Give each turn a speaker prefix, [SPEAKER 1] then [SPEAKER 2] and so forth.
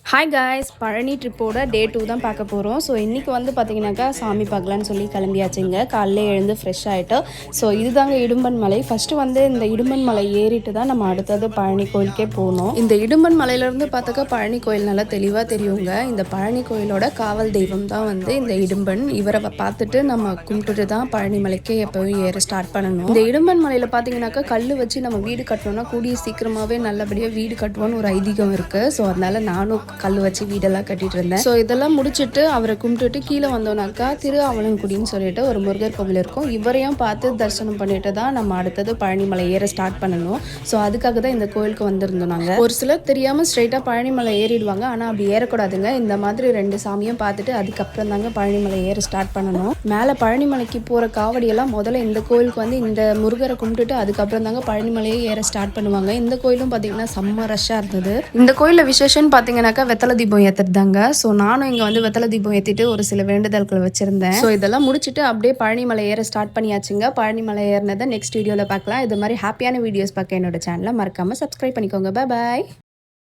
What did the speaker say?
[SPEAKER 1] Hi guys, Palani ட்ரிப்போட டே 2 தான் பார்க்க போகிறோம். ஸோ இன்றைக்கி வந்து பார்த்திங்கனாக்கா சாமி பார்க்கலான்னு சொல்லி கிளம்பியாச்சுங்க. காலைல எழுந்து ஃப்ரெஷ் ஆகிட்டு ஸோ இதுதாங்க இடும்பன் மலை. ஃபஸ்ட்டு வந்து இந்த இடும்பன் மலை ஏறிட்டு தான் நம்ம அடுத்தது பழனி கோயிலுக்கே போகணும். இந்த இடும்பன் மலையிலேருந்து பார்த்தாக்கா பழனி கோயில் நல்லா தெளிவாக தெரியுங்க. இந்த பழனி கோயிலோட காவல் தெய்வம் தான் வந்து இந்த இடும்பன். இவரை பார்த்துட்டு நம்ம கும்பிட்டுட்டு தான் பழனி மலைக்கே எப்போவும் ஏற ஸ்டார்ட் பண்ணணும். இந்த இடும்பன் மலையில் பார்த்தீங்கன்னாக்கா கல் வச்சு நம்ம வீடு கட்டணும்னா கூடிய சீக்கிரமாகவே நல்லபடியாக வீடு கட்டுவோன்னு ஒரு ஐதீகம் இருக்குது. ஸோ அதனால் நானும் கல் வச்சு வீடெல்லாம் கட்டிட்டு இருந்தேன். ஸோ இதெல்லாம் முடிச்சுட்டு அவரை கும்பிட்டுட்டு கீழே வந்தோம்னாக்கா திரு ஆவலங்குடின்னு சொல்லிட்டு ஒரு முருகர் கோவில் இருக்கும். இவரையும் பார்த்து தரிசனம் பண்ணிட்டு தான் நம்ம அடுத்தது பழனிமலை ஏற ஸ்டார்ட் பண்ணணும். ஸோ அதுக்காக தான் இந்த கோயிலுக்கு வந்திருந்தோம் நாங்கள். ஒரு சிலர் தெரியாமல் ஸ்ட்ரைட்டாக பழனிமலை ஏறிடுவாங்க. ஆனால் அப்படி ஏறக்கூடாதுங்க. இந்த மாதிரி 2 சாமியும் பார்த்துட்டு அதுக்கப்புறம் தாங்க பழனிமலை ஏற ஸ்டார்ட் பண்ணணும். மேலே பழனிமலைக்கு போகிற காவடியெல்லாம் முதல்ல இந்த கோயிலுக்கு வந்து இந்த முருகரை கும்பிட்டுட்டு அதுக்கப்புறம் தாங்க பழனிமலையே ஏற ஸ்டார்ட் பண்ணுவாங்க. இந்த கோயிலும் பார்த்தீங்கன்னா செம்ம ரஷ்ஷாக இருந்தது. இந்த கோயிலில் விசேஷம்னு பார்த்தீங்கன்னாக்கா வெத்தலை தீபம் ஏற்றுறதாங்க. ஸோ நானும் இங்கே வந்து வெத்தலை தீபம் ஏற்றிட்டு ஒரு சில வேண்டுதல்கள் வச்சுருந்தேன். ஸோ இதெல்லாம் முடிச்சுட்டு அப்படியே பழனிமலை ஏற ஸ்டார்ட் பண்ணியாச்சுங்க. பழனிமலை ஏறினதை நெக்ஸ்ட் வீடியோவில் பார்க்கலாம். இது மாதிரி ஹாப்பியான வீடியோஸ் பார்க்க என்னோட சேனலை மறக்காமல் சப்ஸ்கிரைப் பண்ணிக்கோங்க. பாய்.